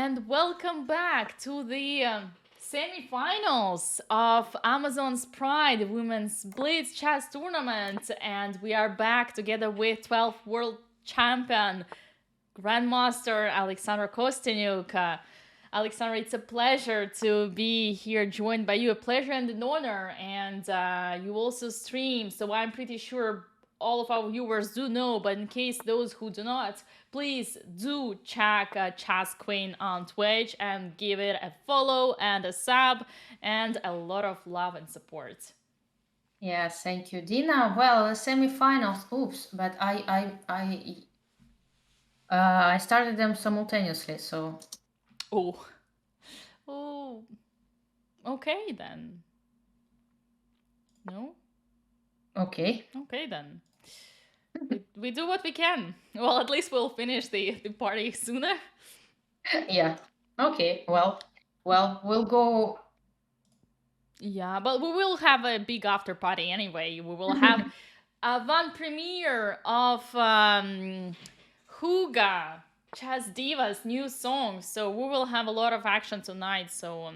and welcome back to the semifinals of Amazon's Pride Women's Blitz Chess Tournament. And we are back together with 12th World Champion Grandmaster Alexandra Kosteniuk. Alexandra, it's a pleasure to be here joined by you. A pleasure and an honor. And you also stream, so I'm pretty sure all of our viewers do know, but in case those who do not, please do check Chess Queen on Twitch and give it a follow and a sub and a lot of love and support. Yes, thank you, Dina. Well, semifinals. Oops, but I started them simultaneously, so. Oh, okay then. No. Okay. Then. We do what we can. Well, at least we'll finish the party sooner. Yeah. Okay. Well, we'll go. Yeah, but we will have a big after party anyway. We will have one premiere of Huga, Chess Diva's new song. So we will have a lot of action tonight. So,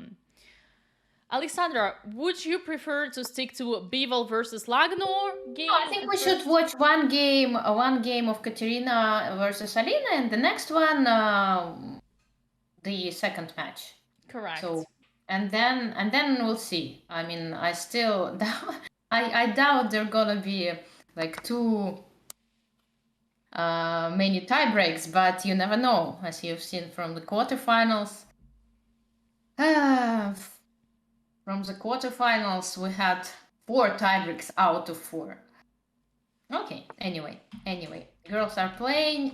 Alexandra, would you prefer to stick to Bevel versus Lagnor game? I think we should watch one game of Katerina versus Alina, and the next one, the second match. Correct. So, and then we'll see. I mean, I still I doubt there are gonna be like too many tie breaks, but you never know, as you've seen from the quarterfinals. From the quarterfinals, we had 4 tie breaks out of 4. Okay, anyway, girls are playing.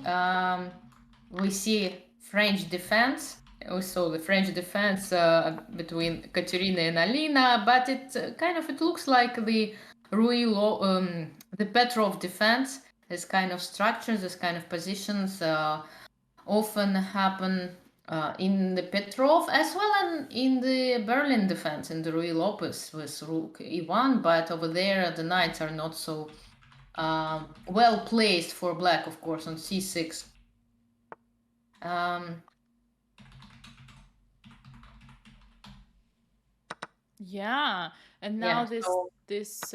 We see French defense. We saw the French defense between Katerina and Alina, but it looks like the the Petrov defense. This kind of structures, this kind of positions often happen in the Petrov as well as in the Berlin defense, in the Ruy Lopez with Rook E1, but over there the knights are not so well placed for black, of course, on C6. Yeah, and now this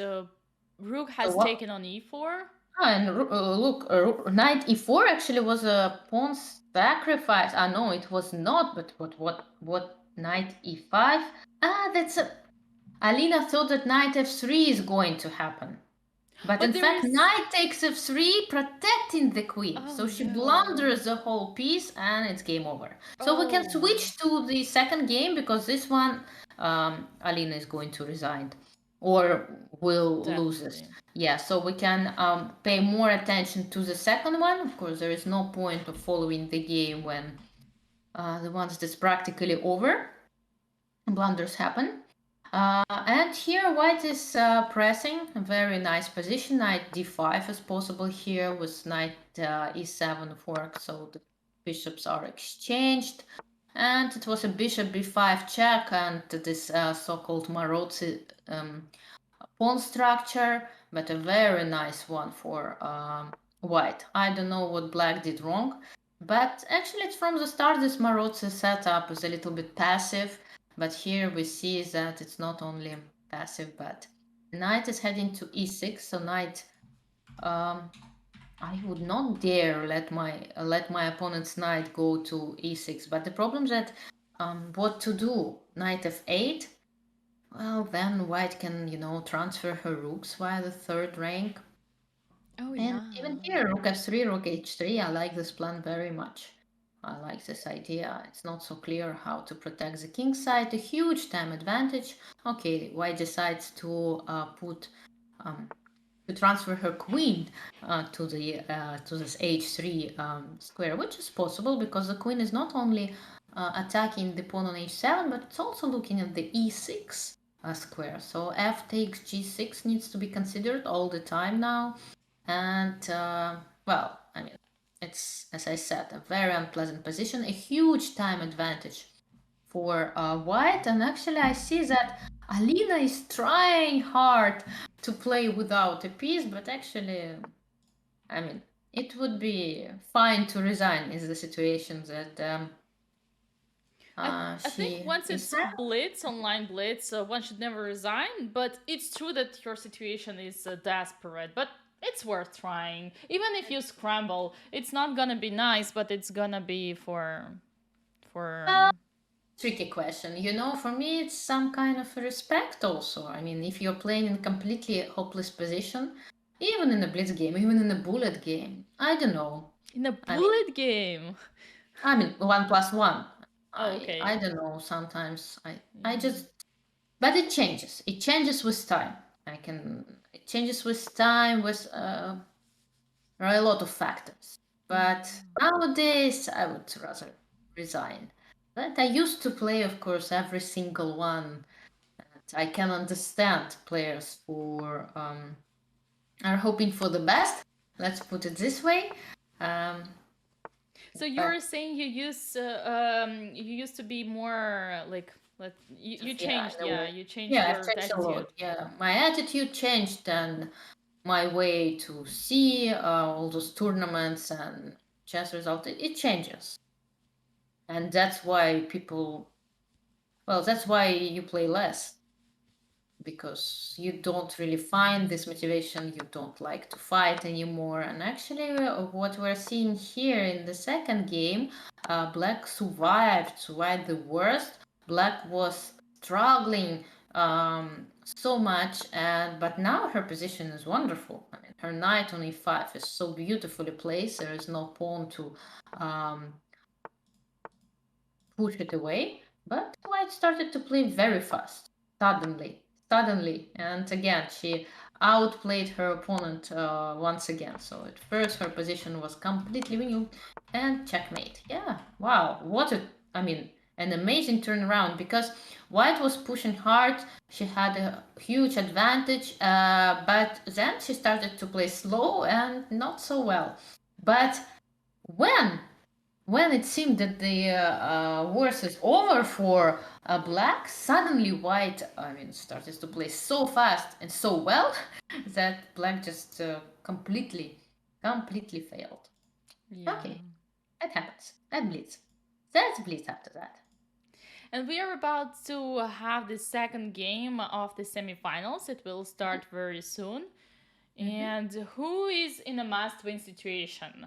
Rook has taken on E4. And look, knight E4 actually was a pawn sacrifice. No, it was not. But what knight E5? That's a. Alina thought that knight F3 is going to happen. But in fact, knight takes F3, protecting the queen. So she blunders the whole piece, and it's game over. So we can switch to the second game, because this one, Alina is going to resign, or will lose this. Yeah, so we can pay more attention to the second one. Of course, there is no point of following the game when the ones that's practically over, blunders happen. And here white is pressing a very nice position. Knight d5 is possible here with knight e7 fork, so the bishops are exchanged. And it was a bishop b5 check, and this so-called Marozzi pawn structure, but a very nice one for white. I don't know what black did wrong, but actually from the start this Marozzi setup is a little bit passive. But here we see that it's not only passive, but knight is heading to e6. So knight, I would not dare let my opponent's knight go to e6. But the problem is that what to do? Knight f8. Well, then white can, transfer her rooks via the third rank. Oh, and even here, rook f3, rook h3. I like this plan very much. I like this idea. It's not so clear how to protect the king side. A huge time advantage. Okay, white decides to to transfer her queen to this h3 square, which is possible because the queen is not only attacking the pawn on h7, but it's also looking at the e6 square. So f takes g6 needs to be considered all the time now. And well, I mean, it's, as I said, a very unpleasant position, a huge time advantage for white. And actually I see that Alina is trying hard to play without a piece, but actually, I mean, it would be fine to resign in the situation that I think She once it's resigned. blitz, online blitz, one should never resign. But it's true that your situation is desperate. But it's worth trying. Even if you scramble, it's not gonna be nice, but it's gonna be for. Tricky question. For me, it's some kind of respect also. I mean, if you're playing in completely hopeless position, even in a blitz game, even in a bullet game, I don't know. In a I mean, bullet game. 1+1. Oh, I okay. don't know. Sometimes I just, but it changes. It changes with time. It changes with time with there are a lot of factors. But nowadays, I would rather resign. But I used to play, of course, every single one. And I can understand players who are hoping for the best. Let's put it this way. Um, So you're but saying you used to be more like you yeah, changed, yeah, you changed yeah, I've your changed a attitude. lot. Yeah, my attitude changed and my way to see all those tournaments and chess results. It changes, and that's why that's why you play less, because you don't really find this motivation, you don't like to fight anymore. And actually, what we're seeing here in the second game, Black survived the worst. Black was struggling so much, but now her position is wonderful. I mean, her knight on e5 is so beautifully placed. There is no pawn to um, push it away, but White started to play very fast, suddenly, and again she outplayed her opponent once again. So at first her position was completely new, and checkmate. Yeah, wow, an amazing turnaround, because White was pushing hard. She had a huge advantage, but then she started to play slow and not so well. But when when it seemed that the worst is over for Black, suddenly White, started to play so fast and so well that Black just completely failed. Yeah. Okay, that happens. That Blitz. That's Blitz after that. And we are about to have the second game of the semifinals. It will start very soon. And who is in a must-win situation?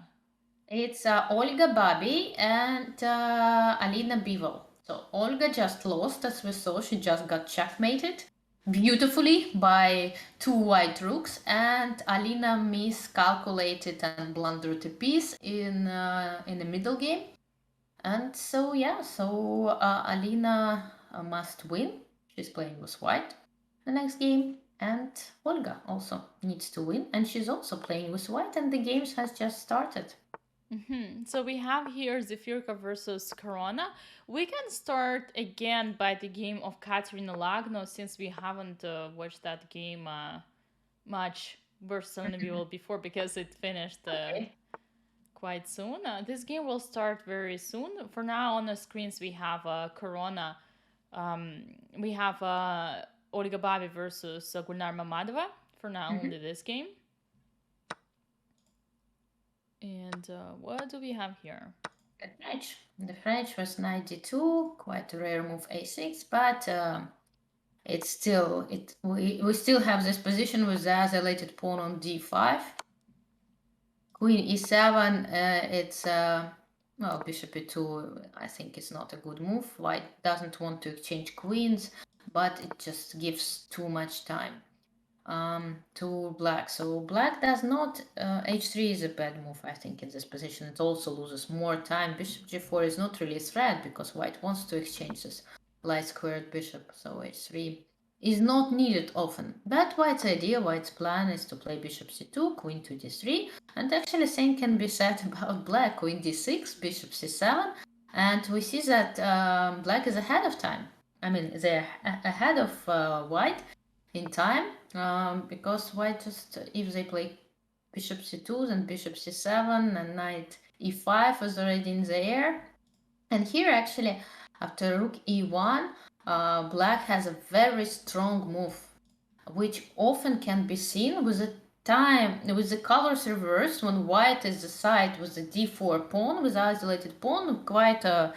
It's Olga Babi and Alina Bival. So Olga just lost, as we saw. She just got checkmated beautifully by two white rooks, and Alina miscalculated and blundered a piece in the middle game. And so Alina must win. She's playing with white the next game, and Olga also needs to win, and she's also playing with white, and the games has just started. So we have here Zefirka versus Corona. We can start again by the game of Katerina Lagno, since we haven't watched that game much versus Elena Bivol before, because it finished Okay. quite soon. This game will start very soon. For now, on the screens we have Corona. We have Olga Babi versus Gulnar Mamadova. For now, only this game. And what do we have here? The French was 92, quite a rare move a6, but it's still we still have this position with the isolated pawn on d5. Queen e7, it's bishop e2. I think it's not a good move. White doesn't want to exchange queens, but it just gives too much time to Black. So Black does not, h3 is a bad move, I think, in this position. It also loses more time. Bishop g4 is not really a threat, because White wants to exchange this light squared bishop, so h3 is not needed often. But White's idea, White's plan, is to play bishop c2, queen to d3, and actually same can be said about Black. Queen d6, bishop c7, and we see that Black is ahead of time. I mean, they're ahead of White in time, because White just, if they play bishop c2, then bishop c7, and knight e5 is already in the air. And here, actually, after rook e1, Black has a very strong move, which often can be seen with the colors reversed, when White is the side with the d4 pawn, with isolated pawn, quite a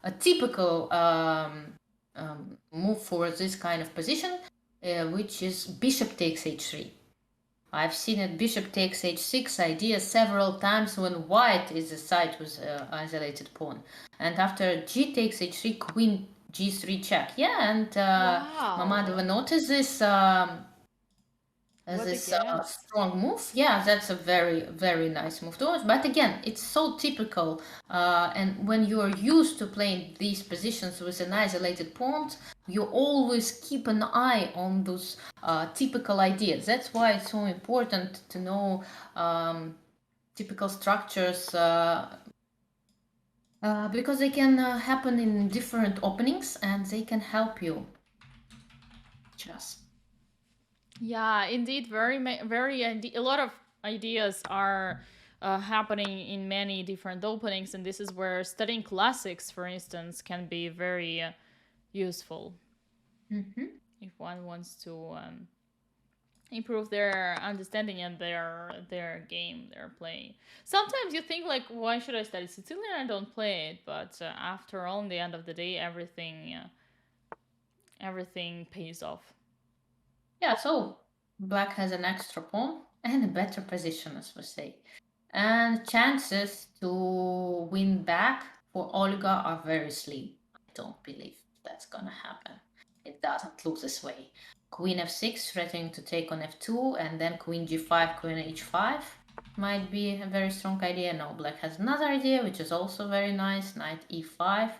a typical move for this kind of position, which is bishop takes h3. I've seen it bishop takes h6 idea several times when white is the side with isolated pawn. And after g takes h3, queen g3 check. Yeah, and Mamadova noticed this strong move. Yeah, that's a very, very nice move to watch. But again, it's so typical. And when you're used to playing these positions with an isolated pawn, you always keep an eye on those typical ideas. That's why it's so important to know typical structures because they can happen in different openings and they can help you. Just. Yeah, indeed, a lot of ideas are happening in many different openings, and this is where studying classics, for instance, can be very useful if one wants to improve their understanding and their game they're playing. Sometimes you think like, why should I study Sicilian? I don't play it, but after all, in the end of the day, everything pays off. Yeah, so black has an extra pawn and a better position, as we say. And chances to win back for Olga are very slim. I don't believe that's gonna happen. It doesn't look this way. Queen f6 threatening to take on f2, and then queen g5, queen h5 might be a very strong idea. No, black has another idea, which is also very nice. Knight e5.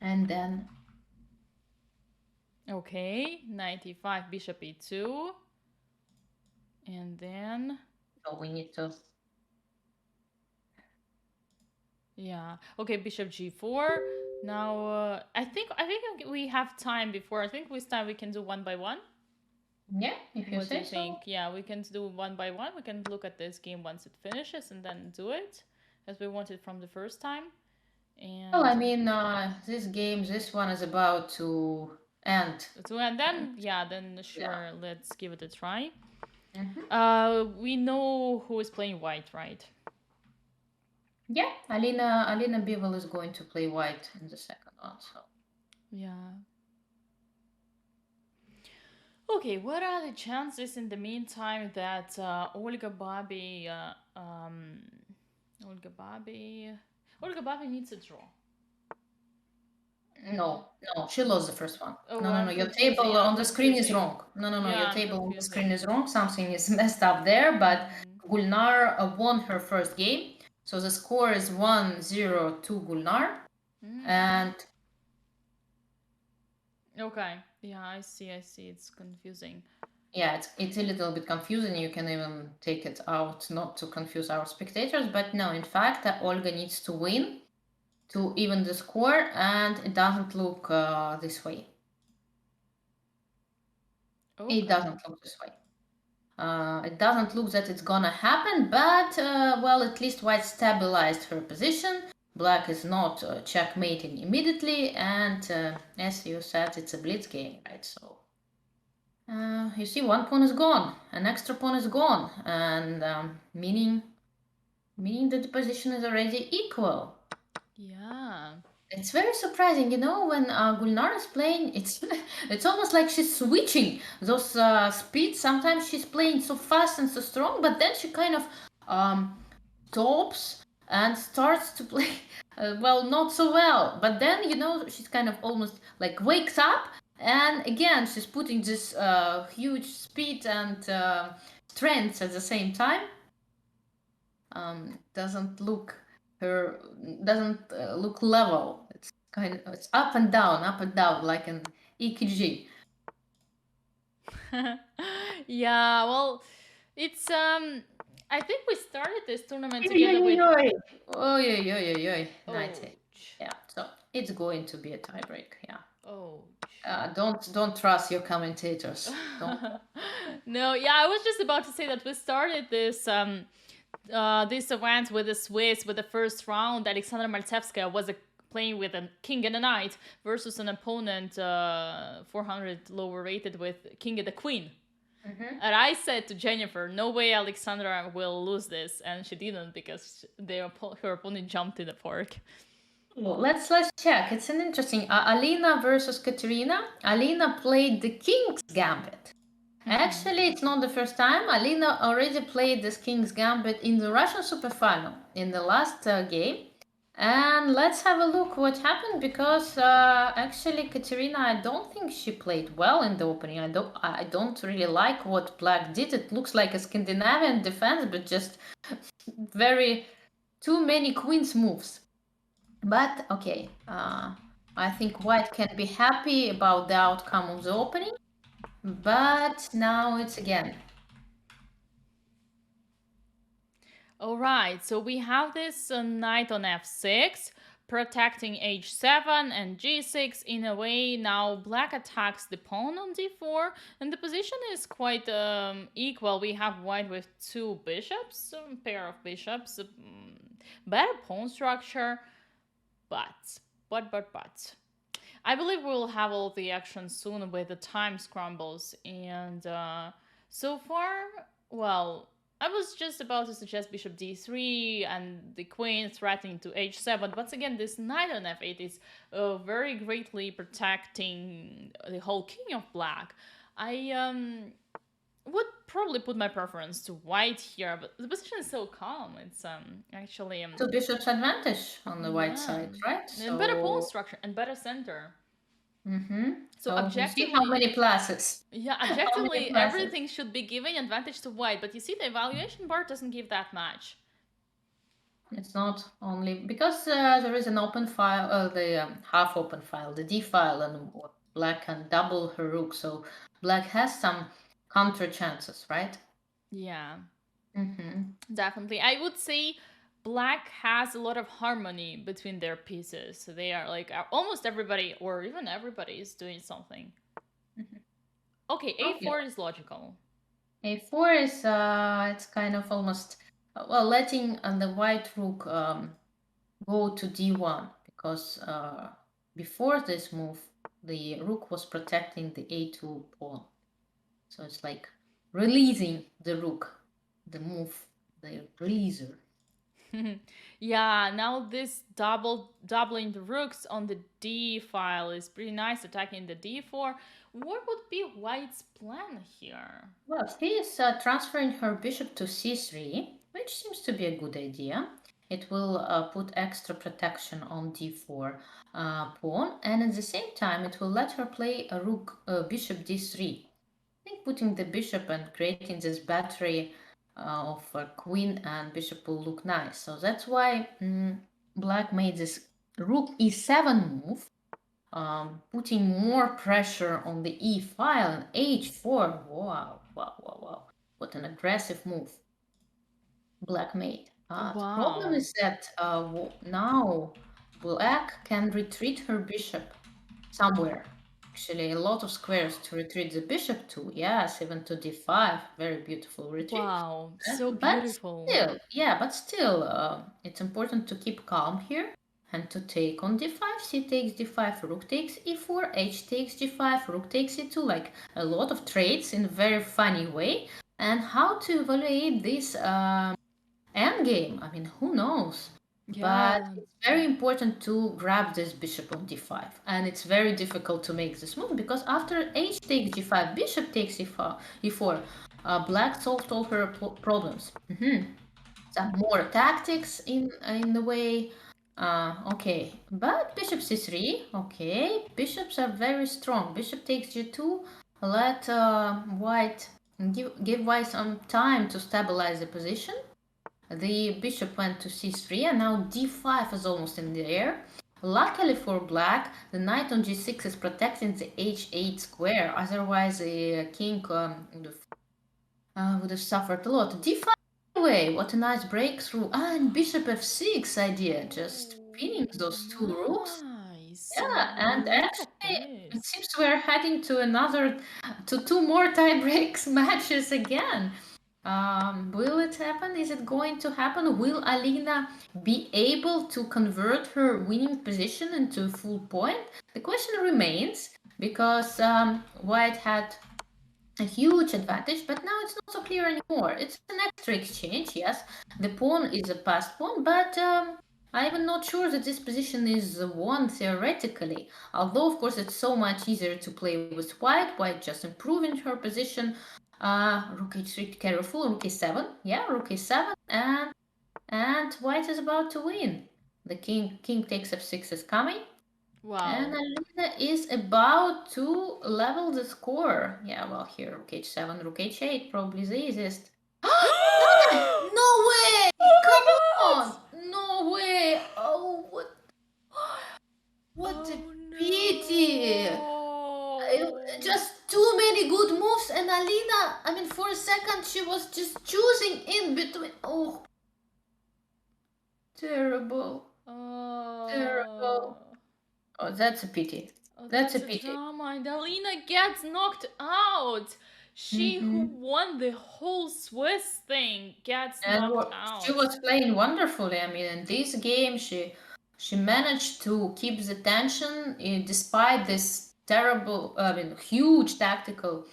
And then... Okay, knight e5, bishop e2. And then... So we need to... Yeah. Okay, bishop g4. Now, I think we have time before. I think this time we can do one by one. Yeah, if you What do say you think? so. Yeah, we can do one by one. We can look at this game once it finishes and then do it as we wanted from the first time. And well, I mean, this one is about to end. And then sure, let's give it a try. We know who is playing white, right? Yeah, Alina Bivel is going to play white in the second one, so. Yeah. Okay, what are the chances in the meantime that Olga Babi needs a draw? No, she lost the first one. Oh, no. Your table on the screen is wrong. No, your table on the screen is wrong. Something is messed up there, but Gulnar won her first game. So the score is 1-0 to Gulnar. And... Okay, yeah, I see. It's confusing. Yeah, it's a little bit confusing. You can even take it out not to confuse our spectators. But no, in fact, Olga needs to win to even the score, and it doesn't look this way. Okay. It doesn't look this way. It doesn't look that it's gonna happen, but well, at least white stabilized her position. Black is not checkmating immediately, and as you said, it's a blitz game, right? So you see, one pawn is gone, an extra pawn is gone, and meaning that the position is already equal. Yeah. It's very surprising, you know, when Gulnar is playing, it's almost like she's switching those speeds. Sometimes she's playing so fast and so strong, but then she kind of stops and starts to play, well, not so well. But then, you know, she's kind of almost like wakes up, and again, she's putting this huge speed and strength at the same time. Doesn't look level. It's up and down like an EKG. Yeah, well, it's I think we started this tournament together with Yeah, so it's going to be a tiebreak. Yeah. Oh. Don't trust your commentators. No, yeah, I was just about to say that we started this event with a Swiss with the first round. Alexandra Maltsevskaya was playing with a king and a knight versus an opponent 400 lower rated with king and a queen. And I said to Jennifer, no way Alexandra will lose this, and she didn't because her opponent jumped in the fork. Let's check. It's an interesting Alina versus Katerina. Alina played the King's Gambit. Actually, it's not the first time. Alina already played this King's Gambit in the Russian Super Final in the last game. And let's have a look what happened because actually Katerina, I don't think she played well in the opening. I don't really like what Black did. It looks like a Scandinavian defense, but just very too many queen's moves. But okay, I think White can be happy about the outcome of the opening. But now it's again. All right, so we have this knight on f6, protecting h7 and g6 in a way. Now black attacks the pawn on d4, and the position is quite equal. We have white with two bishops, pair of bishops, better pawn structure, but. I believe we'll have all the action soon with the time scrambles, and so far, well, I was just about to suggest bishop d3 and the queen threatening to h7, but again, this knight on f8 is very greatly protecting the whole king of black. I would probably put my preference to white here, but the position is so calm. It's actually Two bishops advantage on the white side, right? And better pawn structure and better center. So objectively, see how many pluses. Yeah, objectively, everything should be giving advantage to white, but you see the evaluation bar doesn't give that much. It's not only because there is an open file, the half open file, the D file, and black can double her rook, so black has some counter chances, right? Yeah, definitely. I would say black has a lot of harmony between their pieces. So they are like almost everybody, or even everybody, is doing something. Okay, a4 is logical. A4 is it's kind of almost letting the white rook go to d1 because before this move the rook was protecting the a2 pawn, so it's like releasing the rook, the move, the releaser. Yeah, now this doubling the rooks on the d file is pretty nice, attacking the d4. What would be white's plan here? Well, he is transferring her bishop to c3, which seems to be a good idea. It will put extra protection on d4 pawn, and at the same time it will let her play a rook bishop d3. I think putting the bishop and creating this battery of queen and bishop will look nice. So that's why black made this rook e7 move, putting more pressure on the e file, and h4. Wow. What an aggressive move black made. The problem is that now black can retreat her bishop somewhere. Actually, a lot of squares to retreat the bishop to. Yes, even to d5. Very beautiful retreat. Wow, so beautiful. But still, it's important to keep calm here and to take on d5. C takes d5, rook takes e4, h takes g5, rook takes e2. Like a lot of trades in a very funny way. And how to evaluate this endgame? I mean, who knows? Yeah. But it's very important to grab this bishop on d5, and it's very difficult to make this move because after h takes g5, bishop takes e4, black solved all her problems. Some more tactics in the way. Okay, but bishop c3. Okay, bishops are very strong. Bishop takes g2. Let white give white some time to stabilize the position. The bishop went to c3, and now d5 is almost in the air. Luckily for black, the knight on g6 is protecting the h8 square. Otherwise, the king would have suffered a lot. d5 away. What a nice breakthrough. And bishop f6 idea, just pinning those two rooks. Yeah, and actually, it seems we're heading to two more tie breaks matches again. Will it happen? Is it going to happen? Will Alina be able to convert her winning position into a full point? The question remains because white had a huge advantage, but now it's not so clear anymore. It's an extra exchange, yes. The pawn is a passed pawn, but I'm not sure that this position is won theoretically, although of course it's so much easier to play with white. White just improving her position. Rook h3, careful, rook a7. Yeah, rook a7, and white is about to win. The king takes f6 is coming, and Wow. Alina is about to level the score. Yeah, well here rook h7, rook h8, probably the easiest. No way! Oh my Come god! on! No way! Oh, what a Oh pity! no! Just too many good moves, and Alina, I mean, for a second she was just choosing in between. Oh, terrible, terrible. Oh, Oh, that's a pity. oh, That's a that's a pity. drama. And Alina gets knocked out. She who Mm-hmm. won the whole Swiss thing gets And knocked she out. was playing wonderfully. I mean, in this game, she managed to keep the tension despite this terrible, I mean, huge tactical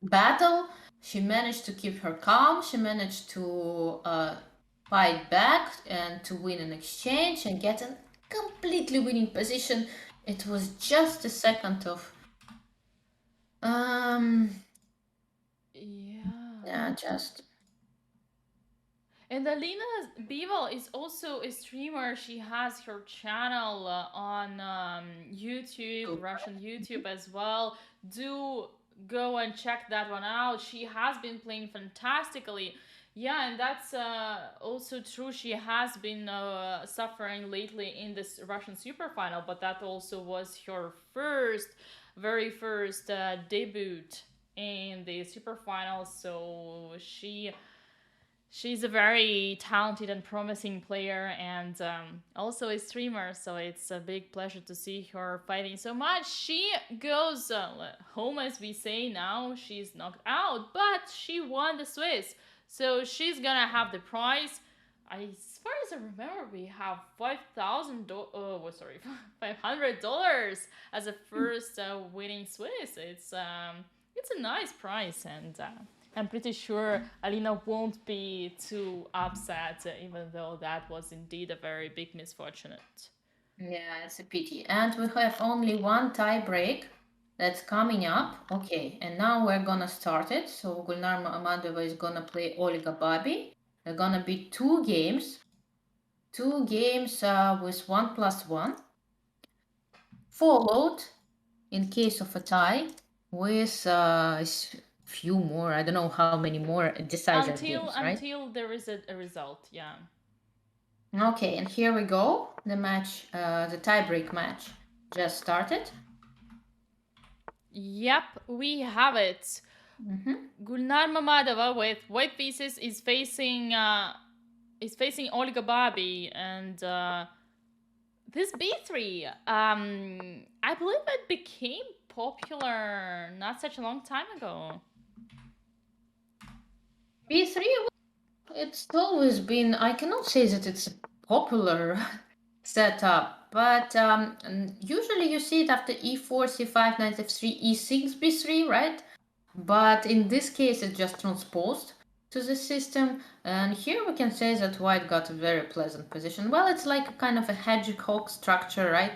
battle. She managed to keep her calm. She managed to fight back and to win an exchange and get a completely winning position. It was just a second of um Yeah. yeah, just And Alina Bival is also a streamer. She has her channel on YouTube, Russian YouTube as well. Do go and check that one out. She has been playing fantastically. Yeah, and that's also true. She has been suffering lately in this Russian super final, but that also was her very first debut in the super final. So she's a very talented and promising player, and also a streamer, so it's a big pleasure to see her fighting so much. She goes home, as we say now. She's knocked out, but she won the Swiss, so she's gonna have the prize. As far as I remember, we have $500 as a first winning Swiss. It's a nice prize, and I'm pretty sure Alina won't be too upset, even though that was indeed a very big misfortune. yeah, it's a pity. And we have only one tie break that's coming up. Okay, and now we're gonna start it. So Gulnar Amadova is gonna play Olga Babi. There are gonna be two games with 1+1, followed in case of a tie with few more. I don't know how many more decisive games, right? Until there is a result, yeah. Okay, and here we go. The match, the tie-break match just started. Yep, we have it. Gulnar Mamadova with white pieces is facing Olga Babi, and this b3, I believe it became popular not such a long time ago. B3, it's always been, I cannot say that it's a popular setup, but usually you see it after e4, c5, knight f3, e6, b3, right? But in this case, it's just transposed to the system. And here we can say that white got a very pleasant position. Well, it's like a kind of a hedgehog structure, right?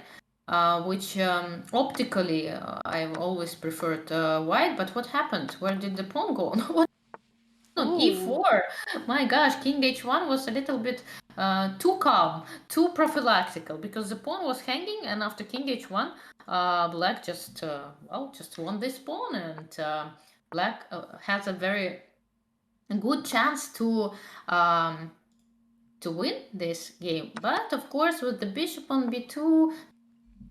Which optically I've always preferred white. But what happened? Where did the pawn go? What on Ooh. e4? My gosh, king h1 was a little bit too calm, too prophylactical, because the pawn was hanging, and after king h1, black just won this pawn, and black has a very good chance to win this game. But of course, with the bishop on b2,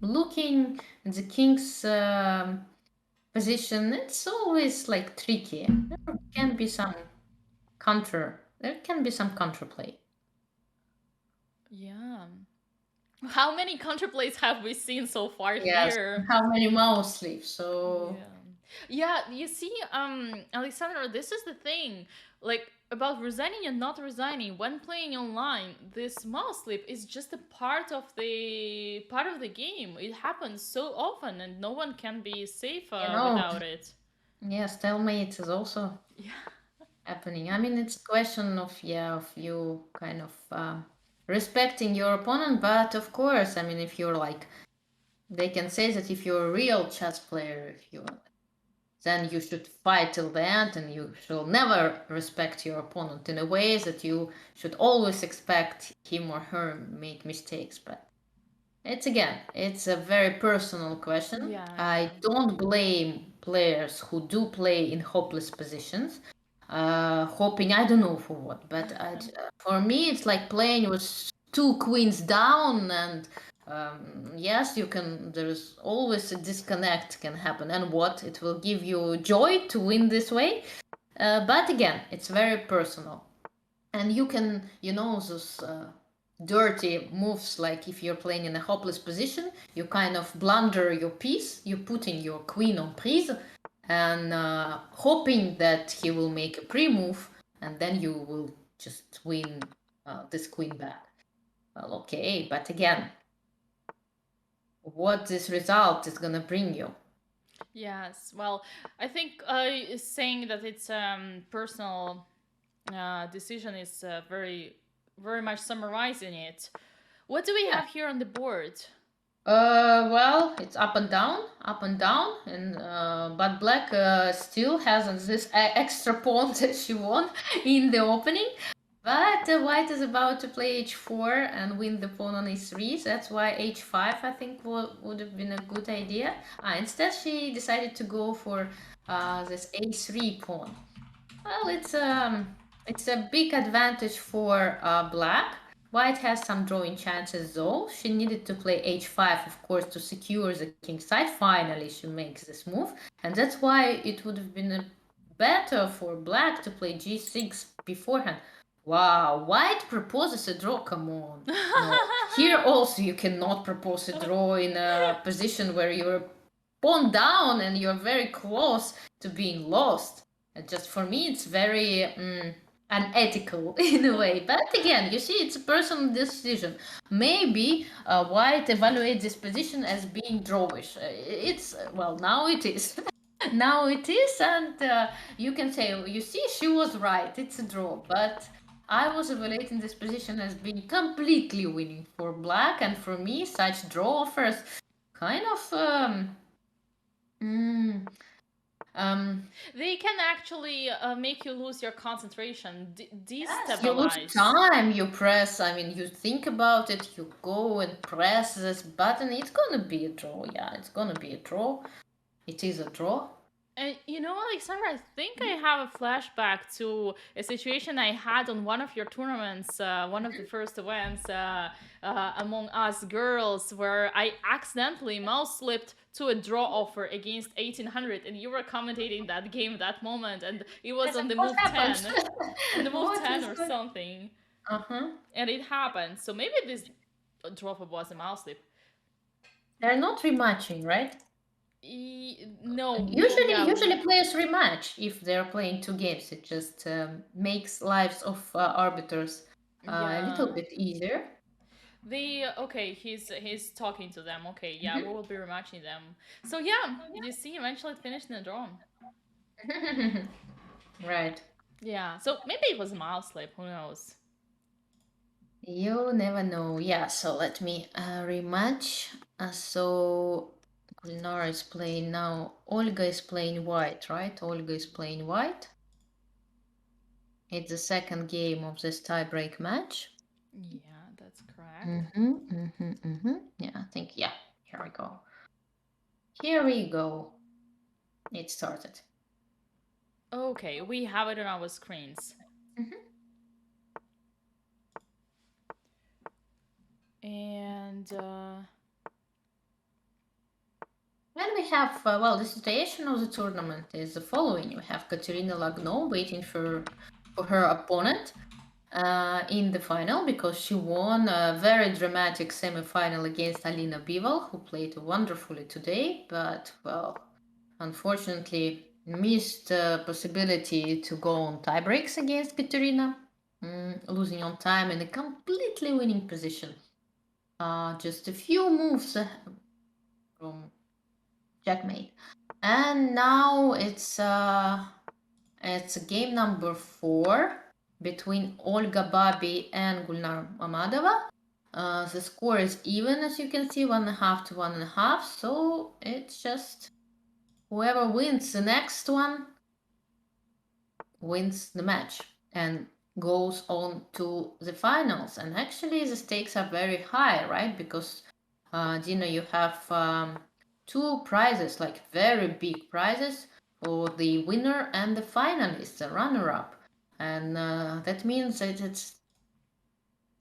looking at the king's position, it's always like tricky. There can be some counterplay. Yeah. How many counterplays have we seen so far Yes, here? how many mouse sleeves? So Yeah. Yeah, you see, Alexandra, this is the thing. Like about resigning and not resigning when playing online, this mouse slip is just a part of the game. It happens so often and no one can be safe you know, without it. yeah, stalemate is also Yeah. happening. I mean, it's a question of you kind of respecting your opponent, but of course, I mean, if you're like, they can say that if you're a real chess player, if you then you should fight till the end, and you should never respect your opponent in a way that you should always expect him or her make mistakes. But it's a very personal question. Yeah, I yeah. don't blame players who do play in hopeless positions, hoping I don't know for what. But for me, it's like playing with two queens down, and yes, you can. There's always a disconnect can happen, and what it will give you joy to win this way. But again, it's very personal, and you can, those dirty moves, like if you're playing in a hopeless position, you kind of blunder your piece, you putting your queen on prise, and hoping that he will make a pre-move, and then you will just win this queen back. Well, okay, but again, what this result is gonna bring you? Yes. Well, I think saying that it's personal decision is very, very much summarizing it. What do we Yeah. have here on the board? Well, it's up and down, and but black still has this extra pawn that she won in the opening. But white is about to play h4 and win the pawn on e3. So that's why h5 I think would have been a good idea. Instead, she decided to go for this a3 pawn. Well, it's a big advantage for black. White has some drawing chances though. She needed to play h5, of course, to secure the king side. Finally, she makes this move, and that's why it would have been better for black to play g6 beforehand. Wow, white proposes a draw. Come on, no. Here also you cannot propose a draw in a position where you're pawn down and you're very close to being lost. And just for me, it's very unethical in a way. But again, you see, it's a personal decision. Maybe White evaluates this position as being drawish. It's well, now it is. Now it is, and you can say, you see, she was right. It's a draw, but I was evaluating this position as being completely winning for black, and for me, such draw offers kind of Mm, They can actually make you lose your concentration, yes, you lose destabilize. time, you press, I mean, you think about it, you go and press this button, it's gonna be a draw, yeah, it's gonna be a draw. It is a draw. And Alexandra, I think I have a flashback to a situation I had on one of your tournaments, one of the first events among us girls, where I accidentally mouse slipped to a draw offer against 1800, and you were commentating that game that moment, and it was Yes, on the what move happened? 10, on the move What 10 is or going? something, Uh-huh. and it happened. So maybe this draw offer was a mouse slip. They're not rematching, right? No, Usually, yeah, usually players rematch if they're playing two games. It just makes lives of arbiters a yeah. little bit easier. He's talking to them. Okay, yeah, we Mhm. will be rematching them. So yeah, you see, eventually it finished in a draw. Right. Yeah, so maybe it was a mild slip. Who knows? You never know. Yeah, so let me rematch. So Gulnara is playing now. Olga is playing white, right? Olga is playing white. It's the second game of this tie-break match. Yeah, that's correct. Yeah, I think, yeah, here we go. Here we go. It started. Okay, we have it on our screens. Mhm. And And we have, well, the situation of the tournament is the following. We have Katerina Lagno waiting for her opponent in the final because she won a very dramatic semi-final against Alina Bival, who played wonderfully today, but, well, unfortunately missed the possibility to go on tiebreaks against Katerina, losing on time in a completely winning position. Just a few moves from checkmate. And now It's game number 4 between Olga Babi and Gulnar Mamadova. The score is even, as you can see, 1.5 to 1.5. So it's just whoever wins the next one wins the match and goes on to the finals. And actually, the stakes are very high, right? Because Dina, you have 2 prizes, like very big prizes for the winner and the finalist, the runner-up. And that means that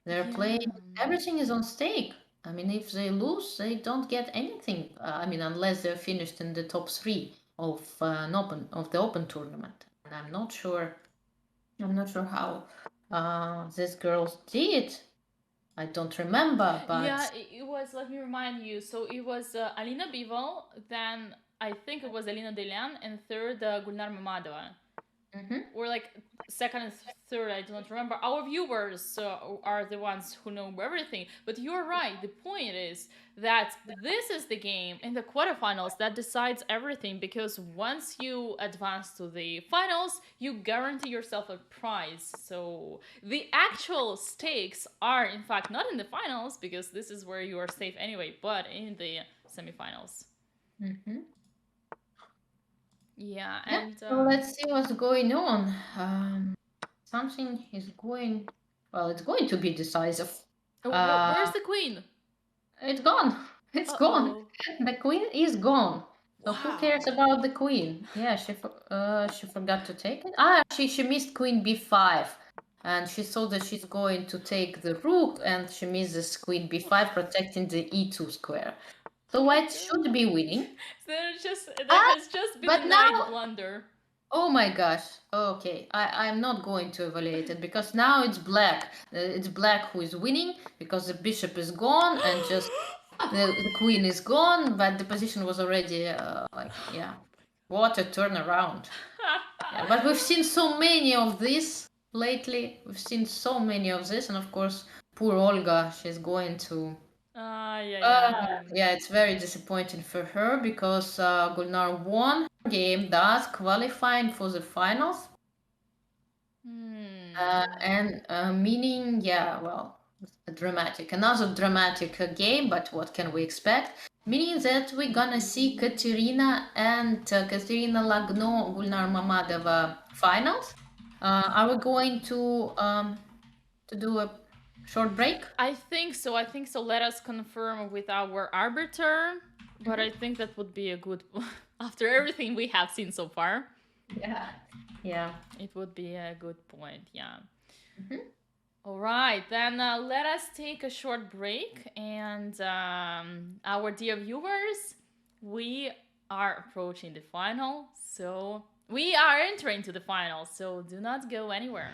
they're playing, everything is on stake. I mean, if they lose, they don't get anything. I mean, unless they're finished in the top 3 of the open tournament. And I'm not sure how these girls did. I don't remember, but Yeah, it was, let me remind you. So it was Alina Bival, then I think it was Alina Delian, and third, Gulnar Mamadova. Or like second and third, I don't remember. Our viewers are the ones who know everything. But you're right. The point is that this is the game in the quarterfinals that decides everything, because once you advance to the finals, you guarantee yourself a prize. So the actual stakes are, in fact, not in the finals, because this is where you are safe anyway, but in the semifinals. Yeah, and so let's see what's going on. Something is going. Well, it's going to be decisive. where's the queen? It's gone. It's gone. Uh-oh. The queen is gone. So who cares Wow. about the queen? Yeah, she forgot to take it. Ah, she missed queen b5, and she thought that she's going to take the rook, and she missed this queen b5, protecting the e2 square. So white should be winning. There has just been But a knight now, blunder. oh my gosh. Okay, I'm not going to evaluate it because now it's black. It's black who is winning because the bishop is gone and just the queen is gone, but the position was already what a turnaround. Yeah, but we've seen so many of this lately. We've seen so many of this, and of course, poor Olga, she's going to. Yeah, it's very disappointing for her because Gulnar won her game, thus qualifying for the finals. And meaning, yeah, well, another dramatic game, but what can we expect? Meaning that we're gonna see Katerina and Katerina Lagno, Gulnar Mamadova finals. Are we going to do a short break? I think so. Let us confirm with our arbiter. But I think that would be a good. After everything we have seen so far. Yeah. It would be a good point. Yeah. All right, then let us take a short break. And our dear viewers, we are approaching the final. So we are entering to the final. So do not go anywhere.